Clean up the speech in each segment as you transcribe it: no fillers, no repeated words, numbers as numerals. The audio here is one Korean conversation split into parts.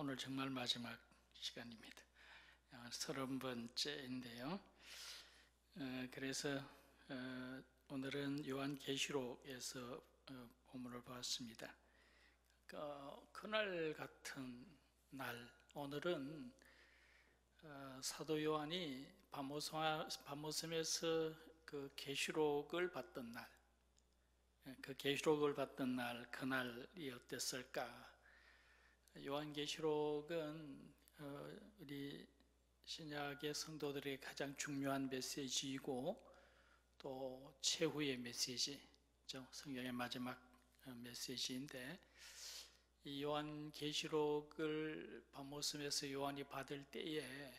오늘 정말 마지막 시간입니다. 30번째인데요. 그래서 오늘은 요한계시록에서 본문을 봤습니다. 그날 같은 날, 오늘은 사도 요한이 밤모섬에서 그 계시록을 받던 날, 그 계시록을 받던 날, 그날이 어땠을까? 요한계시록은 우리 신약의 성도들에게 가장 중요한 메시지이고 또 최후의 메시지죠. 성경의 마지막 메시지인데, 이 요한계시록을 밤모섬에서 요한이 받을 때에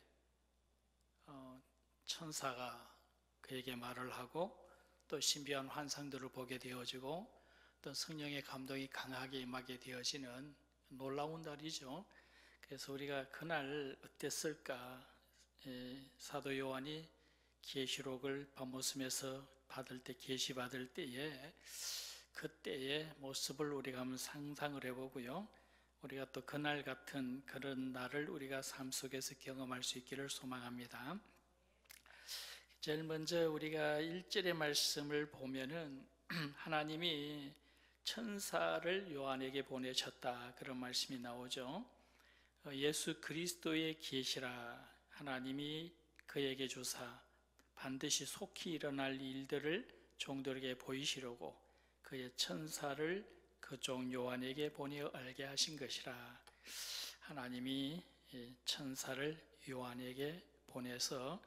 천사가 그에게 말을 하고 또 신비한 환상들을 보게 되어지고 또 성령의 감동이 강하게 임하게 되어지는 놀라운 날이죠. 그래서 우리가 그날 어땠을까? 사도 요한이 계시록을 밤모섬에서 받을 때, 계시받을 때에 그때의 모습을 우리가 한번 상상을 해보고요, 우리가 또 그날 같은 그런 날을 우리가 삶 속에서 경험할 수 있기를 소망합니다. 제일 먼저 우리가 1절의 말씀을 보면은 하나님이 천사를 요한에게 보내셨다, 그런 말씀이 나오죠. 예수 그리스도의 계시라 하나님이 그에게 주사 반드시 속히 일어날 일들을 종들에게 보이시려고 그의 천사를 그 종 요한에게 보내어 알게 하신 것이라. 하나님이 천사를 요한에게 보내서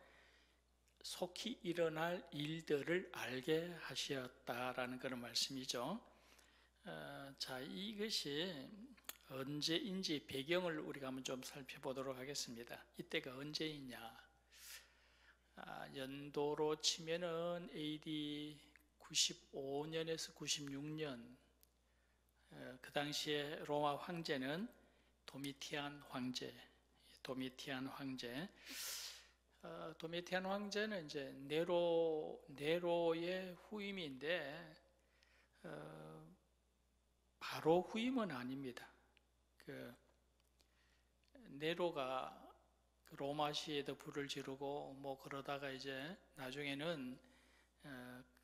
속히 일어날 일들을 알게 하셨다라는 그런 말씀이죠. 자, 이것이 언제인지 배경을 우리가 한번 좀 살펴보도록 하겠습니다. 이때가 언제이냐? 연도로 치면은 AD 95년에서 96년, 그 당시에 로마 황제는 도미티안 황제. 도미티안 황제는 이제 네로의 후임인데 바로 후임은 아닙니다. 네로가 로마시에도 불을 지르고 뭐 그러다가 이제 나중에는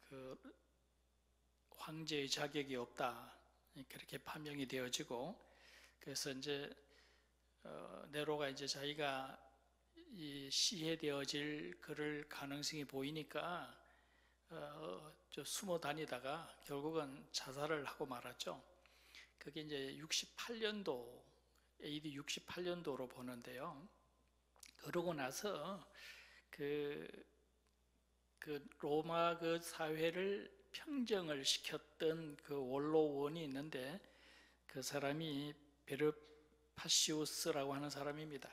그 황제의 자격이 없다, 그렇게 판명이 되어지고, 그래서 이제 네로가 이제 자기가 이 시해되어질 그럴 가능성이 보이니까 숨어 다니다가 결국은 자살을 하고 말았죠. 그게 이제 68년도, AD 68년도로 보는데요. 그러고 나서 그 로마 그 사회를 평정을 시켰던 그 원로원이 있는데, 그 사람이 베르파시우스라고 하는 사람입니다.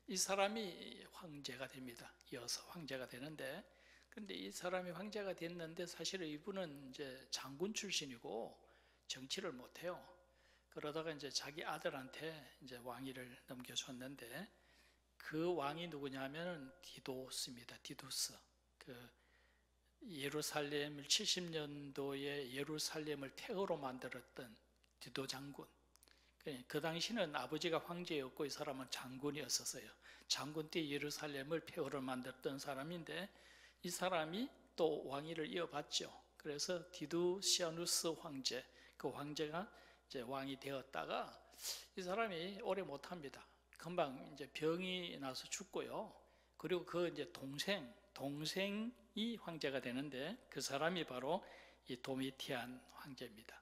이 사람이 황제가 됩니다. 이어서 황제가 되는데, 근데 이 사람이 황제가 됐는데 사실은 이분은 이제 장군 출신이고 정치를 못해요. 그러다가 이제 자기 아들한테 이제 왕위를 넘겨줬는데, 그 왕이 누구냐면 디도스입니다. 디도스. 예루살렘을 70년도에 예루살렘을 폐허로 만들었던 디도 장군. 그 당시는 아버지가 황제였고 이 사람은 장군이었어요. 장군 때 예루살렘을 폐허로 만들었던 사람인데, 이 사람이 또 왕위를 이어받죠. 그래서 디두시아누스 황제, 그 황제가 이제 왕이 되었다가 이 사람이 오래 못합니다. 금방 이제 병이 나서 죽고요. 그리고 그 이제 동생이 황제가 되는데, 그 사람이 바로 이 도미티안 황제입니다.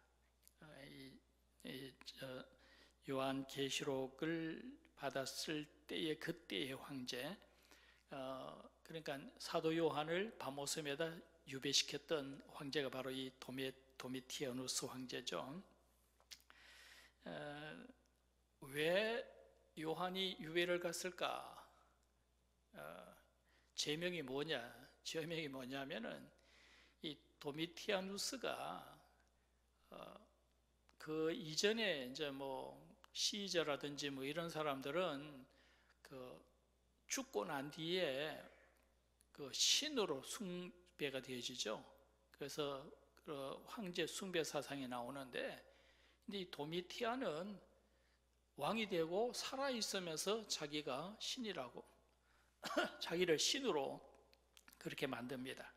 요한계시록을 받았을 때의 그때의 황제, 그러니까 사도 요한을 밤모섬에다 유배시켰던 황제가 바로 이 도미티아누스 황제죠. 왜 요한이 유배를 갔을까? 제명이 뭐냐면은 이 도미티아누스가 그 이전에 이제 뭐 시저라든지 뭐 이런 사람들은 그 죽고 난 뒤에 그 신으로 숭배가 되어지죠. 그래서 그 황제 숭배 사상이 나오는데, 근데 이 도미티안은 왕이 되고 살아 있으면서 자기가 신이라고 자기를 신으로 그렇게 만듭니다.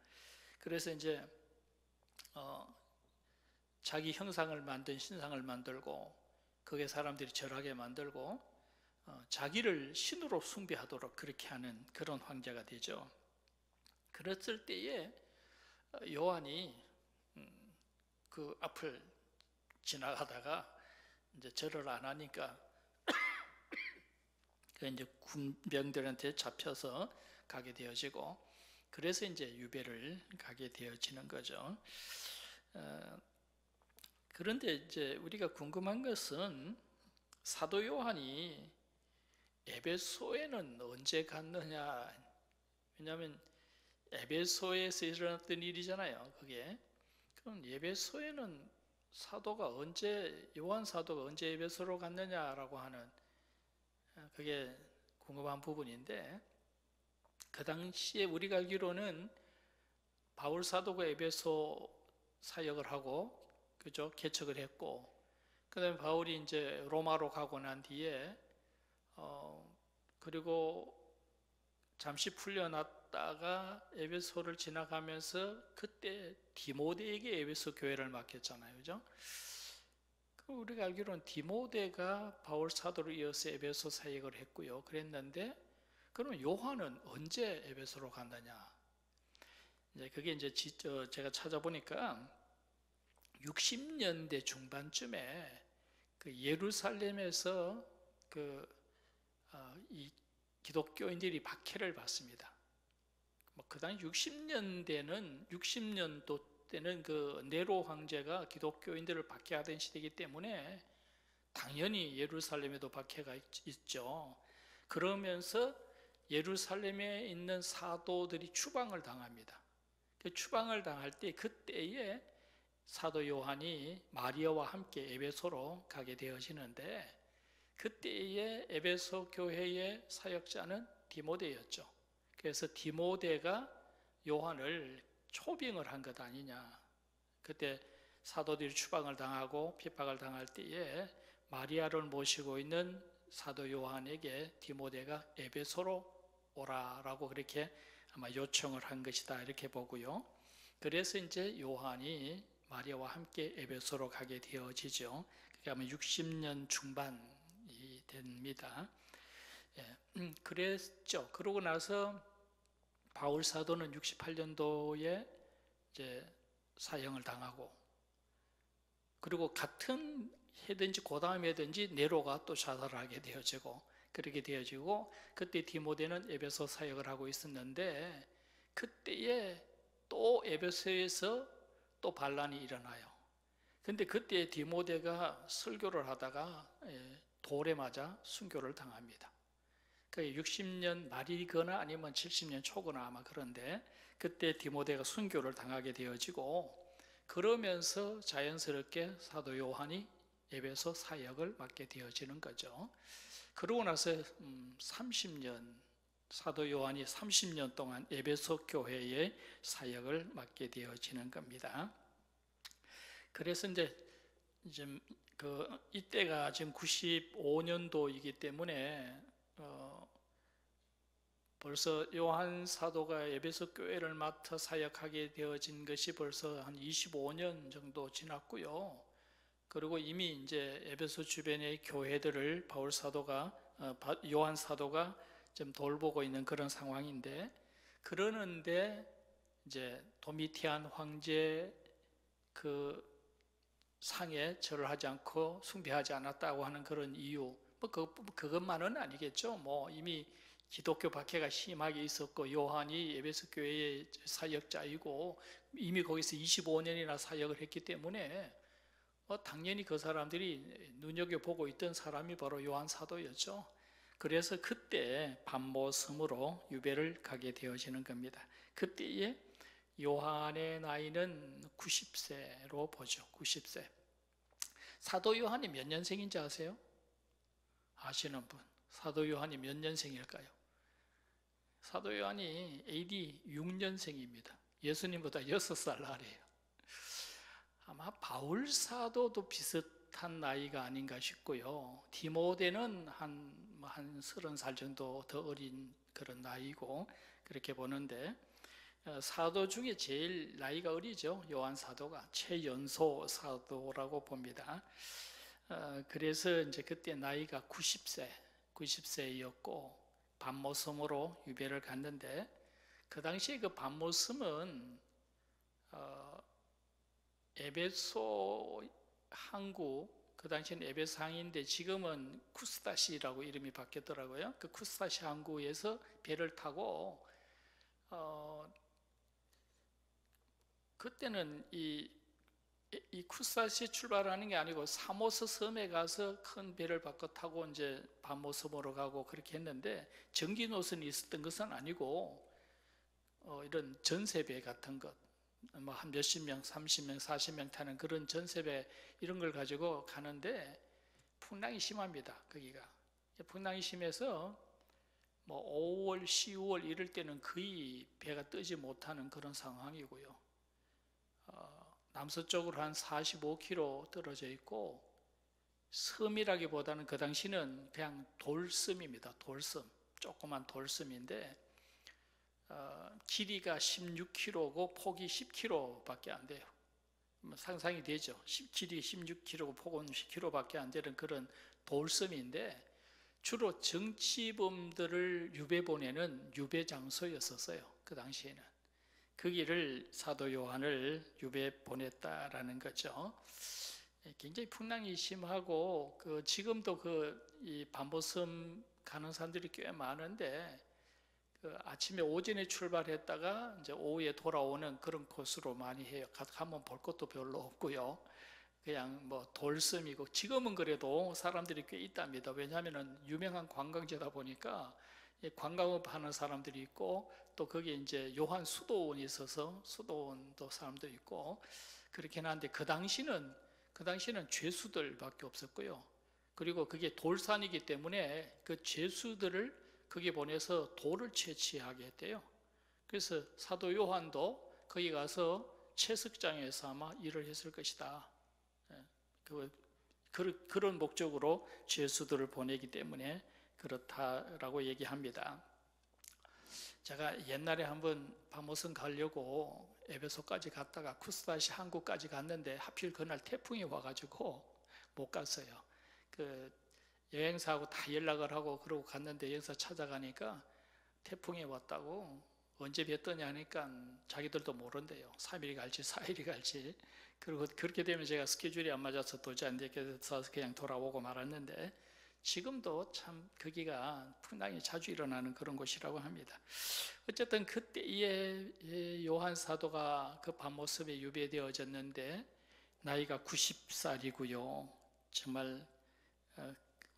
그래서 이제 자기 형상을 만든 신상을 만들고 그게 사람들이 절하게 만들고 자기를 신으로 숭배하도록 그렇게 하는 그런 황제가 되죠. 그랬을 때에 요한이 그 앞을 지나가다가 이제 절을 안 하니까 그 이제 군병들한테 잡혀서 가게 되어지고, 그래서 이제 유배를 가게 되어지는 거죠. 그런데 이제 우리가 궁금한 것은 사도 요한이 에베소에는 언제 갔느냐. 왜냐하면 에베소에서 일어났던 일이잖아요, 그게. 그럼 에베소에는 요한 사도가 언제 에베소로 갔느냐라고 하는, 그게 궁금한 부분인데, 그 당시에 우리가 알기로는 바울 사도가 에베소 사역을 하고, 그죠? 개척을 했고, 그 다음에 바울이 이제 로마로 가고 난 뒤에, 그리고 잠시 풀려났다가 에베소를 지나가면서 그때 디모데에게 에베소 교회를 맡겼잖아요, 그죠? 우리가 알기로는 디모데가 바울 사도를 이어서 에베소 사역을 했고요, 그랬는데, 그럼 요한은 언제 에베소로 갔느냐? 이제 그게 이제 제가 찾아보니까 60년대 중반쯤에 그 예루살렘에서 이 기독교인들이 박해를 받습니다. 그 당시 60년도 때는 그 네로 황제가 기독교인들을 박해하던 시대이기 때문에 당연히 예루살렘에도 박해가 있죠. 그러면서 예루살렘에 있는 사도들이 추방을 당합니다. 그 추방을 당할 때 그때에 사도 요한이 마리아와 함께 에베소로 가게 되어지는데, 그때의 에베소 교회의 사역자는 디모데였죠. 그래서 디모데가 요한을 초빙을 한 것 아니냐. 그때 사도들이 추방을 당하고 핍박을 당할 때에 마리아를 모시고 있는 사도 요한에게 디모데가 에베소로 오라라고 그렇게 아마 요청을 한 것이다, 이렇게 보고요. 그래서 이제 요한이 마리아와 함께 에베소로 가게 되어지죠. 그게 아마 60년 중반이 됩니다. 그랬죠. 그러고 나서 바울 사도는 68년도에 이제 사형을 당하고, 그리고 같은 해든지 그 다음 해든지 네로가 또 자살하게 되어지고, 그렇게 되어지고, 그때 디모데는 에베소 사역을 하고 있었는데, 그때에 또 에베소에서 또 반란이 일어나요. 근데 그때 디모데가 설교를 하다가 돌에 맞아 순교를 당합니다. 60년 말이거나 아니면 70년 초거나 아마 그런데, 그때 디모데가 순교를 당하게 되어지고, 그러면서 자연스럽게 사도 요한이 에베소 사역을 맡게 되어지는 거죠. 그러고 나서 30년, 사도 요한이 30년 동안 에베소 교회의 사역을 맡게 되어지는 겁니다. 그래서 이제 이때가 지금 95년도이기 때문에 벌써 요한 사도가 에베소 교회를 맡아 사역하게 되어진 것이 벌써 한 25년 정도 지났고요. 그리고 이미 이제 에베소 주변의 교회들을 요한 사도가 좀 돌보고 있는 그런 상황인데, 그러는데 이제 도미티안 황제 그 상에 절을 하지 않고 숭배하지 않았다고 하는 그런 이유, 그것만은 아니겠죠. 이미 기독교 박해가 심하게 있었고, 요한이 에베소 교회의 사역자이고 이미 거기서 25년이나 사역을 했기 때문에 당연히 그 사람들이 눈여겨보고 있던 사람이 바로 요한 사도였죠. 그래서 그때 반모섬으로 유배를 가게 되어지는 겁니다. 그때에 요한의 나이는 90세로 보죠. 90세. 사도 요한이 몇 년생인지 아세요? 아시는 분? 사도 요한이 몇 년생일까요? 사도 요한이 AD 6년생입니다. 예수님보다 6살 아래예요. 아마 바울 사도도 비슷한 나이가 아닌가 싶고요. 디모데는 한 30살 정도 더 어린 그런 나이고 그렇게 보는데, 사도 중에 제일 나이가 어리죠. 요한 사도가 최연소 사도라고 봅니다. 그래서 이제 그때 나이가 90세였고 반모섬으로 유배를 갔는데, 그 당시에 그 반모섬은 에베소 항구, 그 당시에는 에베소 항인데 지금은 쿠스다시라고 이름이 바뀌었더라고요. 그 쿠스다시 항구에서 배를 타고 그때는 이 쿠스다시 출발하는 게 아니고 사모스 섬에 가서 큰 배를 바꿔 타고 이제 반모섬으로 가고 그렇게 했는데, 전기 노선이 있었던 것은 아니고 이런 전세배 같은 것, 뭐 한 몇십 명, 30명, 40명 타는 그런 전세배 이런 걸 가지고 가는데 풍랑이 심합니다. 거기가 풍랑이 심해서 뭐 5월, 10월 이럴 때는 거의 배가 뜨지 못하는 그런 상황이고요. 남서쪽으로 한 45km 떨어져 있고, 섬이라기보다는 그 당시는 그냥 돌섬입니다. 돌섬, 조그만 돌섬인데 길이가 16km고 폭이 10km밖에 안 돼요. 상상이 되죠. 길이 16km고 폭은 10km밖에 안 되는 그런 돌섬인데, 주로 정치범들을 유배 보내는 유배 장소였었어요. 그 당시에는 거기를 사도 요한을 유배 보냈다라는 거죠. 굉장히 풍랑이 심하고 지금도 이 반모섬 가는 사람들이 꽤 많은데, 아침에 오전에 출발했다가 이제 오후에 돌아오는 그런 코스로 많이 해요. 가면 볼 것도 별로 없고요. 그냥 뭐 돌섬이고, 지금은 그래도 사람들이 꽤 있답니다. 왜냐하면 유명한 관광지다 보니까 관광업 하는 사람들이 있고, 또 거기에 이제 요한 수도원이 있어서 수도원도 사람도 있고 그렇긴 한데, 그 당시는 죄수들밖에 없었고요. 그리고 그게 돌산이기 때문에 그 죄수들을 거기 보내서 돌을 채취하게 했대요. 그래서 사도 요한도 거기 가서 채석장에서 아마 일을 했을 것이다. 그런 목적으로 죄수들을 보내기 때문에 그렇다라고 얘기합니다. 제가 옛날에 한번 반모섬 가려고 에베소까지 갔다가 쿠스다시 항구까지 갔는데, 하필 그날 태풍이 와가지고 못 갔어요. 여행사하고 다 연락을 하고 그러고 갔는데, 여행사 찾아가니까 태풍이 왔다고, 언제 뵀더냐 하니까 자기들도 모른대요. 3일이 갈지 4일이 갈지. 그리고 그렇게 되면 제가 스케줄이 안 맞아서 도저히 안 되겠어서 그냥 돌아오고 말았는데, 지금도 참 거기가 풍랑이 자주 일어나는 그런 곳이라고 합니다. 어쨌든 그때에 요한 사도가 그 반모섬에 유배되어졌는데 나이가 90살이고요. 정말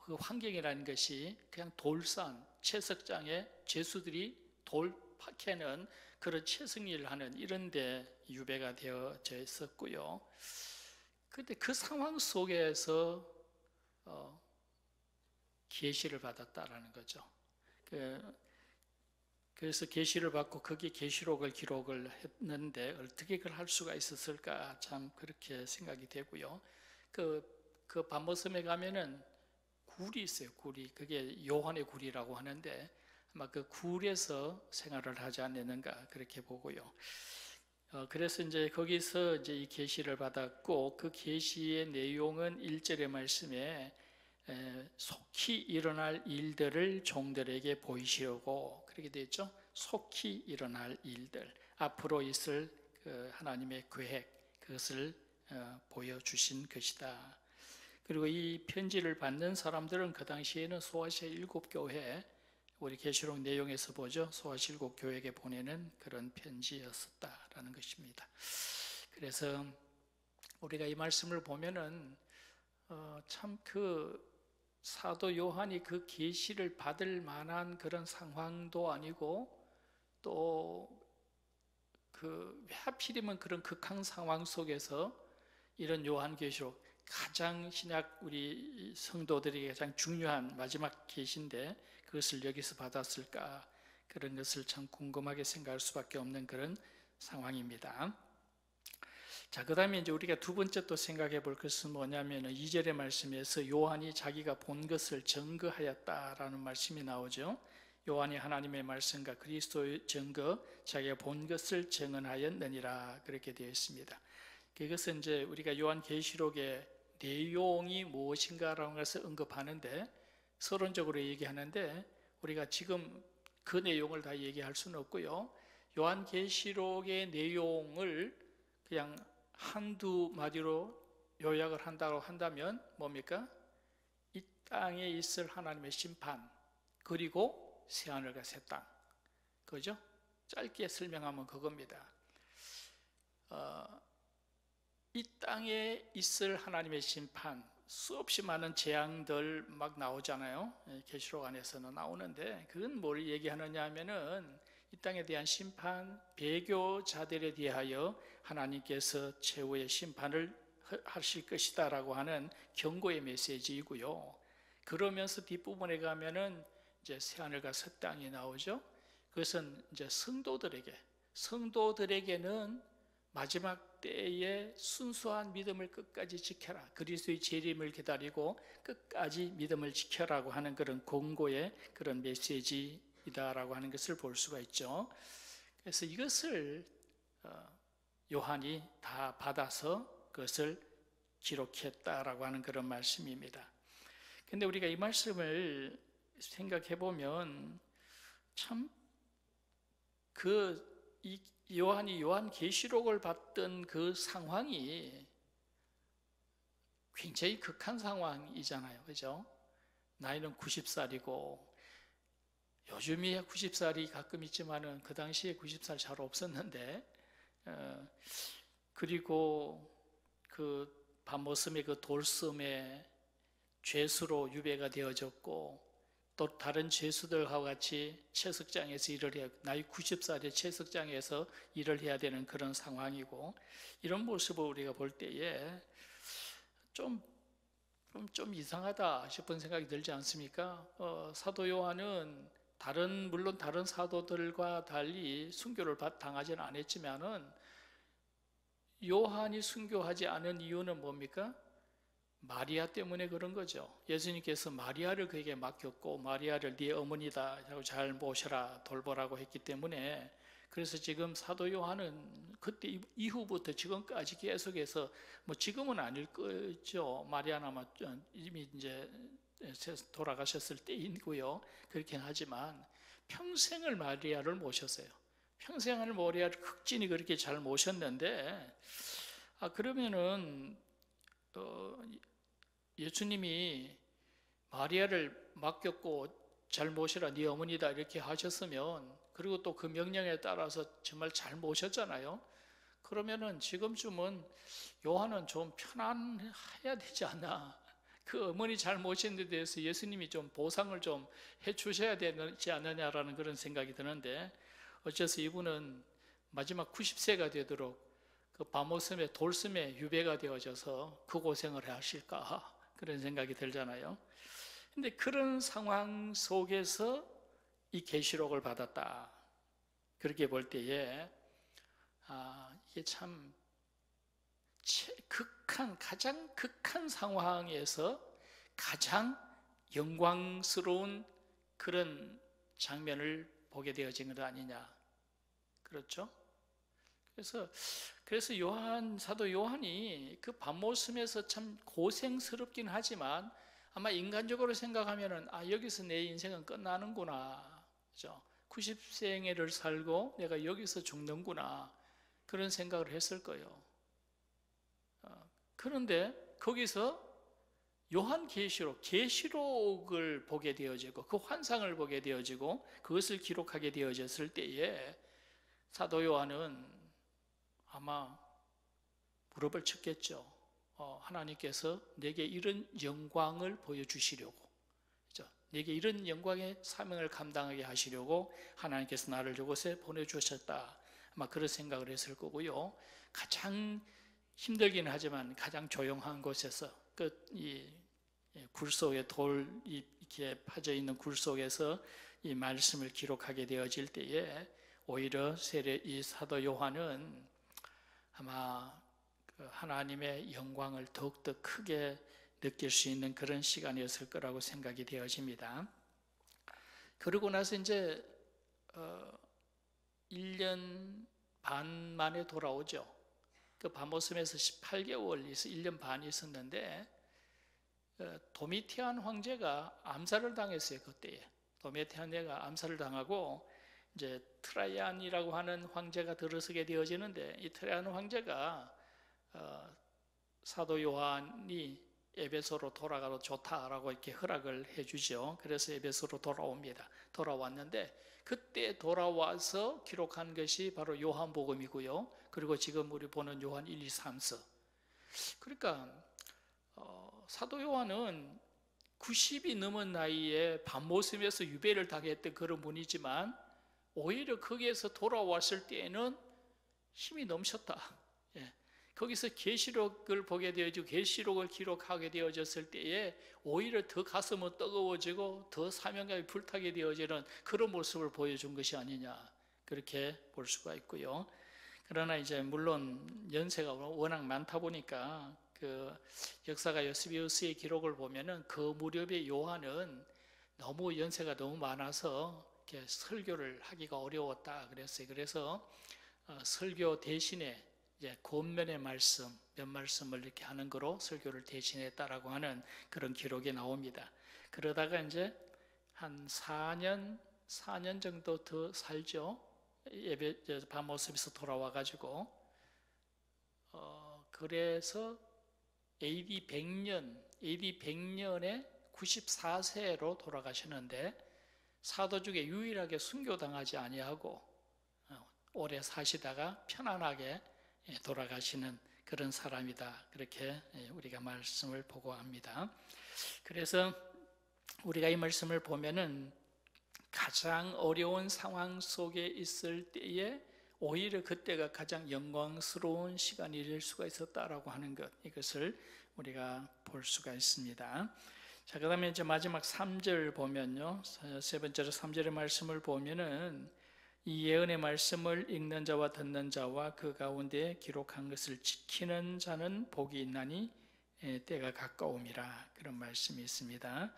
그 환경이라는 것이 그냥 돌산, 채석장에 죄수들이 돌 파캐는 그런 채석일을 하는 이런 데 유배가 되어져 있었고요. 근데 그 상황 속에서 계시를 받았다라는 거죠. 그래서 계시를 받고 거기에 계시록을 기록을 했는데, 어떻게 그걸 할 수가 있었을까, 참 그렇게 생각이 되고요. 그 반모섬에 가면은 굴이 있어요. 굴이, 그게 요한의 굴이라고 하는데 아마 그 굴에서 생활을 하지 않았는가 그렇게 보고요. 그래서 이제 거기서 이제 이 계시를 받았고, 그 계시의 내용은 1절의 말씀에 속히 일어날 일들을 종들에게 보이시려고 그렇게 되어 있죠. 속히 일어날 일들, 앞으로 있을 하나님의 계획, 그것을 보여주신 것이다. 그리고 이 편지를 받는 사람들은 그 당시에는 소아시아 7교회, 우리 계시록 내용에서 보죠. 소아시아 7교회에게 보내는 그런 편지였었다라는 것입니다. 그래서 우리가 이 말씀을 보면은 참 사도 요한이 그 계시를 받을 만한 그런 상황도 아니고, 또 왜 하필이면 그런 극한 상황 속에서 이런 요한계시록, 가장 신약 우리 성도들에게 가장 중요한 마지막 계시인데 그것을 여기서 받았을까, 그런 것을 참 궁금하게 생각할 수밖에 없는 그런 상황입니다. 자, 그 다음에 이제 우리가 두 번째 또 생각해 볼 것은 뭐냐면 2절의 말씀에서 요한이 자기가 본 것을 증거하였다라는 말씀이 나오죠. 요한이 하나님의 말씀과 그리스도의 증거, 자기가 본 것을 증언하였느니라 그렇게 되어 있습니다. 그것은 이제 우리가 요한계시록의 내용이 무엇인가라는 것을 언급하는데 서론적으로 얘기하는데 우리가 지금 그 내용을 다 얘기할 수는 없고요. 요한계시록의 내용을 그냥 한두 마디로 요약을 한다고 한다면 뭡니까? 이 땅에 있을 하나님의 심판, 그리고 새하늘과 새 땅, 그죠? 짧게 설명하면 그겁니다. 이 땅에 있을 하나님의 심판, 수없이 많은 재앙들 막 나오잖아요. 계시록 안에서는 나오는데 그건 뭘 얘기하느냐 하면은 이 땅에 대한 심판, 배교자들에 대하여 하나님께서 최후의 심판을 하실 것이다 라고 하는 경고의 메시지이고요. 그러면서 뒷부분에 가면은 이제 새하늘과 새 땅이 나오죠. 그것은 이제 성도들에게는 마지막 때에 순수한 믿음을 끝까지 지켜라, 그리스도의 재림을 기다리고 끝까지 믿음을 지켜라고 하는 그런 공고의 그런 메시지이다라고 하는 것을 볼 수가 있죠. 그래서 이것을 요한이 다 받아서 그것을 기록했다라고 하는 그런 말씀입니다. 근데 우리가 이 말씀을 생각해 보면 참 이 요한이 요한계시록을 봤던 그 상황이 굉장히 극한 상황이잖아요. 그죠? 나이는 90살이고 요즘이야 90살이 가끔 있지만은 그 당시에 90살 잘 없었는데 그리고 그 밤모섬의 그 돌섬에 죄수로 유배가 되어졌고 또 다른 죄수들과 같이 채석장에서 일을 해야, 나이 90살의 채석장에서 일을 해야 되는 그런 상황이고, 이런 모습을 우리가 볼 때에 좀 이상하다 싶은 생각이 들지 않습니까? 사도 요한은 물론 다른 사도들과 달리 순교를 당하지는 않았지만은 요한이 순교하지 않은 이유는 뭡니까? 마리아 때문에 그런 거죠. 예수님께서 마리아를 그에게 맡겼고 마리아를 네 어머니다 하고 잘 모셔라, 돌보라고 했기 때문에, 그래서 지금 사도 요한은 그때 이후부터 지금까지 계속해서 뭐 지금은 아닐 거죠. 마리아는 아마 이미 이제 돌아가셨을 때이고요. 그렇긴 하지만 평생을 마리아를 모셨어요. 평생을 마리아를 극진히 그렇게 잘 모셨는데 그러면은 예수님이 마리아를 맡겼고 잘 모시라, 네 어머니다 이렇게 하셨으면, 그리고 또 그 명령에 따라서 정말 잘 모셨잖아요. 그러면은 지금쯤은 요한은 좀 편안해야 되지 않나, 그 어머니 잘 모신 데 대해서 예수님이 좀 보상을 좀 해주셔야 되지 않느냐라는 그런 생각이 드는데, 어째서 이분은 마지막 90세가 되도록 그 밤모섬에 돌섬에 유배가 되어져서 그 고생을 하실까, 그런 생각이 들잖아요. 근데 그런 상황 속에서 이 계시록을 받았다, 그렇게 볼 때에 이게 참 가장 극한 상황에서 가장 영광스러운 그런 장면을 보게 되어진 것 아니냐, 그렇죠? 그래서 사도 요한이 그 밤모섬에서 참 고생스럽긴 하지만 아마 인간적으로 생각하면은 여기서 내 인생은 끝나는구나, 그죠? 90생애를 살고 내가 여기서 죽는구나, 그런 생각을 했을 거예요. 그런데 거기서 계시록을 보게 되어지고 그 환상을 보게 되어지고 그것을 기록하게 되어졌을 때에 사도 요한은 아마 무릎을 쳤겠죠. 하나님께서 내게 이런 영광을 보여주시려고, 그렇죠? 내게 이런 영광의 사명을 감당하게 하시려고 하나님께서 나를 이곳에 보내주셨다, 아마 그런 생각을 했을 거고요. 가장 힘들기는 하지만 가장 조용한 곳에서 이 굴 속에 이렇게 파져 있는 굴 속에서 이 말씀을 기록하게 되어질 때에 오히려 이 사도 요한은 아마 하나님의 영광을 더욱더 크게 느낄 수 있는 그런 시간이었을 거라고 생각이 되어집니다. 그러고 나서 이제 1년 반 만에 돌아오죠. 그 바모섬에서 18개월, 1년 반이 있었는데 도미티안 황제가 암살을 당했어요. 그때에 도미티안 황제가 암살을 당하고 이제 트라이안이라고 하는 황제가 들어서게 되어지는데, 이 트라이안 황제가 사도 요한이 에베소로 돌아가도 좋다라고 이렇게 허락을 해주죠. 그래서 에베소로 돌아옵니다. 돌아왔는데 그때 돌아와서 기록한 것이 바로 요한복음이고요. 그리고 지금 우리 보는 요한 1, 2, 3서. 그러니까 사도 요한은 90이 넘은 나이에 밤모섬에서 유배를 당했던 그런 분이지만 오히려 거기에서 돌아왔을 때에는 힘이 넘쳤다. 거기서 계시록을 보게 되어지고 계시록을 기록하게 되어졌을 때에 오히려 더 가슴은 뜨거워지고 더 사명감이 불타게 되어지는 그런 모습을 보여준 것이 아니냐, 그렇게 볼 수가 있고요. 그러나 이제 물론 연세가 워낙 많다 보니까 그 역사가 요세비우스의 기록을 보면은 그 무렵에 요한은 너무 연세가 너무 많아서 이렇게 설교를 하기가 어려웠다 그랬어요. 그래서 설교 대신에 이제 권면의 말씀, 몇 말씀을 이렇게 하는 거로 설교를 대신했다라고 하는 그런 기록이 나옵니다. 그러다가 이제 한 4년 정도 더 살죠. 바모섬에서 돌아와가지고 그래서 AD 100년에 94세로 돌아가시는데 사도 중에 유일하게 순교당하지 아니하고 오래 사시다가 편안하게 돌아가시는 그런 사람이다, 그렇게 우리가 말씀을 보고합니다. 그래서 우리가 이 말씀을 보면은 가장 어려운 상황 속에 있을 때에 오히려 그때가 가장 영광스러운 시간이 될 수가 있었다라고 하는 것, 이것을 우리가 볼 수가 있습니다. 자, 그 다음에 이제 마지막 3절 보면요, 세 번째로 3절의 말씀을 보면은 이 예언의 말씀을 읽는 자와 듣는 자와 그 가운데 기록한 것을 지키는 자는 복이 있나니 때가 가까움이라, 그런 말씀이 있습니다.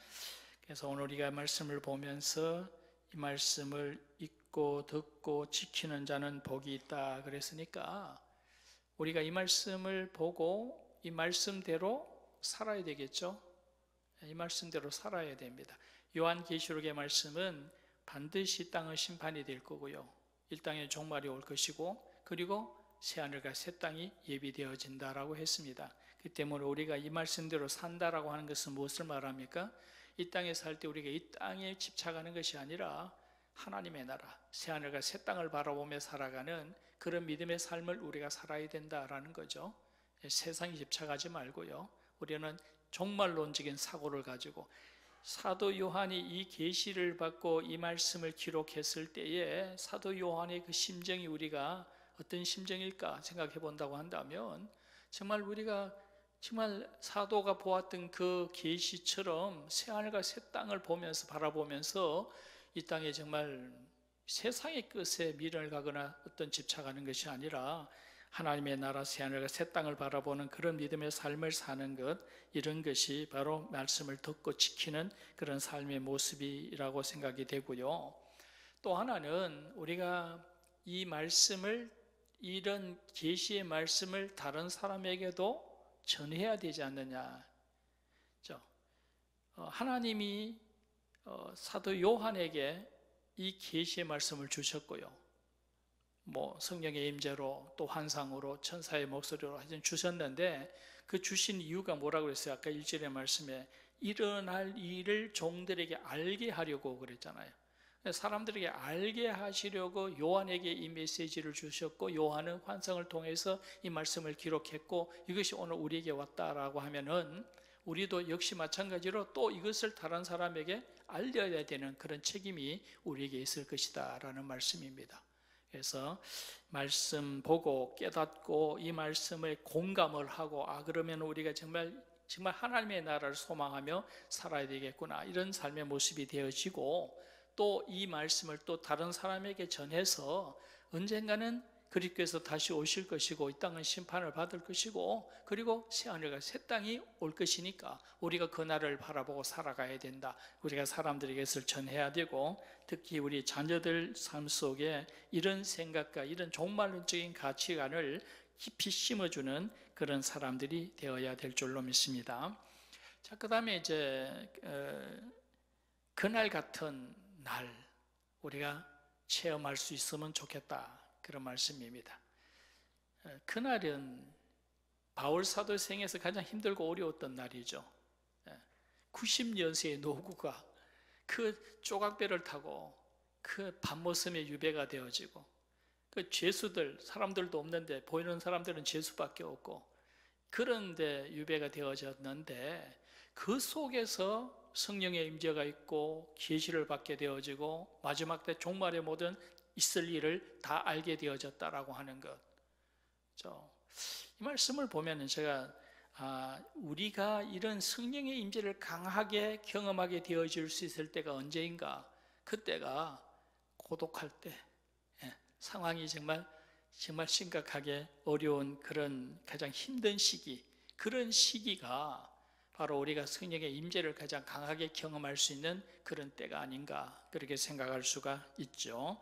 그래서 오늘 우리가 말씀을 보면서 이 말씀을 읽고 듣고 지키는 자는 복이 있다 그랬으니까 우리가 이 말씀을 보고 이 말씀대로 살아야 되겠죠. 이 말씀대로 살아야 됩니다. 요한계시록의 말씀은 반드시 땅은 심판이 될 거고요, 이 땅에 종말이 올 것이고, 그리고 새하늘과 새 땅이 예비되어진다라고 했습니다. 그 때문에 우리가 이 말씀대로 산다라고 하는 것은 무엇을 말합니까? 이 땅에 살 때 우리가 이 땅에 집착하는 것이 아니라 하나님의 나라, 새하늘과 새 땅을 바라보며 살아가는 그런 믿음의 삶을 우리가 살아야 된다라는 거죠. 세상에 집착하지 말고요, 우리는 종말론적인 사고를 가지고, 사도 요한이 이 계시를 받고 이 말씀을 기록했을 때에 사도 요한의 그 심정이 우리가 어떤 심정일까 생각해 본다고 한다면, 정말 우리가 정말 사도가 보았던 그 계시처럼 새하늘과 새 땅을 보면서 바라보면서 이 땅에 정말 세상의 끝에 미련을 가거나 어떤 집착하는 것이 아니라 하나님의 나라 새하늘과 새 땅을 바라보는 그런 믿음의 삶을 사는 것, 이런 것이 바로 말씀을 듣고 지키는 그런 삶의 모습이라고 생각이 되고요. 또 하나는 우리가 이 말씀을, 이런 계시의 말씀을 다른 사람에게도 전해야 되지 않느냐. 하나님이 사도 요한에게 이 계시의 말씀을 주셨고요, 성령의 임재로 또 환상으로 천사의 목소리로 하여튼 주셨는데, 그 주신 이유가 뭐라고 그랬어요? 아까 1절의 말씀에 일어날 일을 종들에게 알게 하려고 그랬잖아요. 사람들에게 알게 하시려고 요한에게 이 메시지를 주셨고, 요한은 환상을 통해서 이 말씀을 기록했고, 이것이 오늘 우리에게 왔다라고 하면은 우리도 역시 마찬가지로 또 이것을 다른 사람에게 알려야 되는 그런 책임이 우리에게 있을 것이다 라는 말씀입니다. 그래서 말씀 보고 깨닫고 이 말씀에 공감을 하고, 그러면 우리가 정말 하나님의 나라를 소망하며 살아야 되겠구나, 이런 삶의 모습이 되어지고, 또 이 말씀을 또 다른 사람에게 전해서 언젠가는 그리스도께서 다시 오실 것이고 이 땅은 심판을 받을 것이고 그리고 새하늘과 새 땅이 올 것이니까 우리가 그 날을 바라보고 살아가야 된다. 우리가 사람들에게 그것을 전해야 되고 특히 우리 자녀들 삶 속에 이런 생각과 이런 종말론적인 가치관을 깊이 심어주는 그런 사람들이 되어야 될 줄로 믿습니다. 자, 그 다음에 이제 그날 같은 날 우리가 체험할 수 있으면 좋겠다, 그런 말씀입니다. 그날은 바울 사도 생에서 가장 힘들고 어려웠던 날이죠. 90년세의 노구가 그 조각배를 타고 그 밤모섬에 유배가 되어지고 그 죄수들, 사람들도 없는데 보이는 사람들은 죄수밖에 없고 그런데 유배가 되어졌는데 그 속에서 성령의 임재가 있고 계시를 받게 되어지고 마지막 때 종말의 모든 있을 일을 다 알게 되어졌다라고 하는 것. 이 말씀을 보면은 제가 우리가 이런 성령의 임재를 강하게 경험하게 되어질 수 있을 때가 언제인가? 그때가 고독할 때, 상황이 정말 심각하게 어려운 그런 가장 힘든 시기, 그런 시기가 바로 우리가 성령의 임재를 가장 강하게 경험할 수 있는 그런 때가 아닌가, 그렇게 생각할 수가 있죠.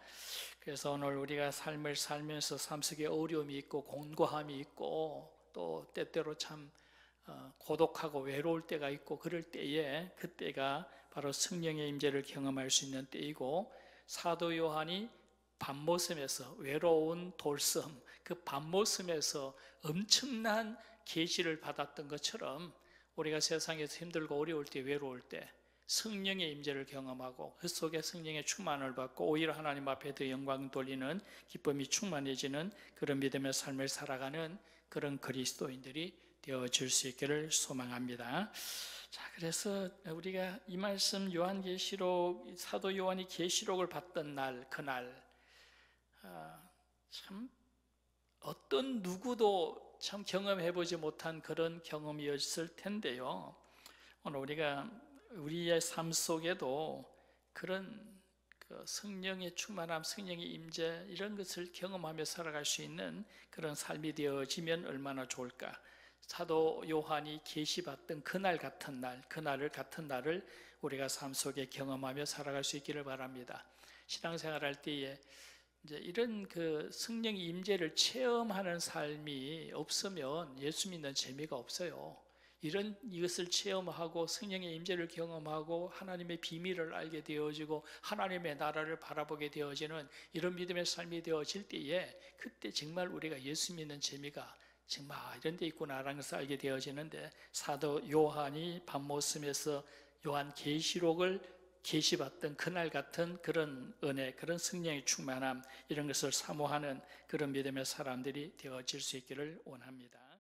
그래서 오늘 우리가 삶을 살면서 삶 속에 어려움이 있고 곤고함이 있고 또 때때로 참 고독하고 외로울 때가 있고 그럴 때에 그때가 바로 성령의 임재를 경험할 수 있는 때이고 사도 요한이 밤모섬에서 외로운 돌섬, 그 밤모섬에서 엄청난 계시를 받았던 것처럼 우리가 세상에서 힘들고 어려울 때, 외로울 때 성령의 임재를 경험하고 그 속에 성령의 충만을 받고 오히려 하나님 앞에 더 영광 돌리는 기쁨이 충만해지는 그런 믿음의 삶을 살아가는 그런 그리스도인들이 되어질 수 있기를 소망합니다. 자, 그래서 우리가 이 말씀 요한계시록, 사도 요한이 계시록을 받던 날, 그날 참 어떤 누구도 참 경험해보지 못한 그런 경험이었을 텐데요. 오늘 우리가 우리의 삶 속에도 그런 성령의 충만함, 성령의 임재 이런 것을 경험하며 살아갈 수 있는 그런 삶이 되어지면 얼마나 좋을까. 사도 요한이 계시받던 그날 같은 날, 그날을 같은 날을 우리가 삶 속에 경험하며 살아갈 수 있기를 바랍니다. 신앙생활할 때에 이제 이런 그 성령의 임재를 체험하는 삶이 없으면 예수 믿는 재미가 없어요. 이것을 체험하고 성령의 임재를 경험하고 하나님의 비밀을 알게 되어지고 하나님의 나라를 바라보게 되어지는 이런 믿음의 삶이 되어질 때에 그때 정말 우리가 예수 믿는 재미가 정말 이런 데 있구나라는 것을 알게 되어지는데 사도 요한이 밤모섬에서 요한 계시록을 계시받던 그날 같은 그런 은혜, 그런 성령의 충만함 이런 것을 사모하는 그런 믿음의 사람들이 되어질 수 있기를 원합니다.